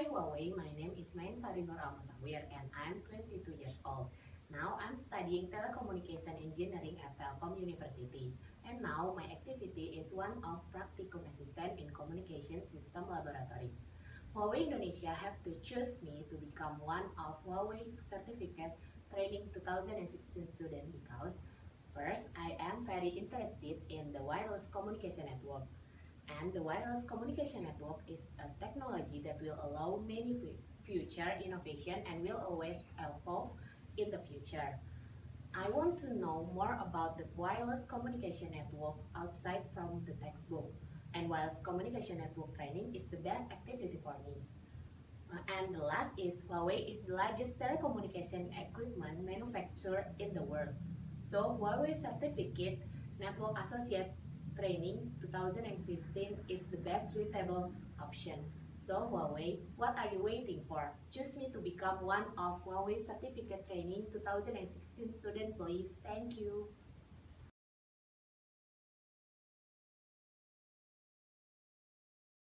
Hi Huawei, my name is Main Sarinur Almasawir and I'm 22 years old. Now I'm studying telecommunication engineering at Telkom University. And now my activity is one of practicum assistant in communication system laboratory. Huawei Indonesia have to choose me to become one of Huawei Certificate Training 2016 student because first I am very interested in the wireless communication network. And the wireless communication network is a technology that will allow many future innovation and will always evolve in the future. I want to know more about the wireless communication network outside from the textbook. And wireless communication network training is the best activity for me. And the last is Huawei is the largest telecommunication equipment manufacturer in the world. So Huawei Certificate Network Associate Training 2016 is the best suitable option. So Huawei, what are you waiting for? Choose me to become one of Huawei Certificate Training 2016 student please. Thank you.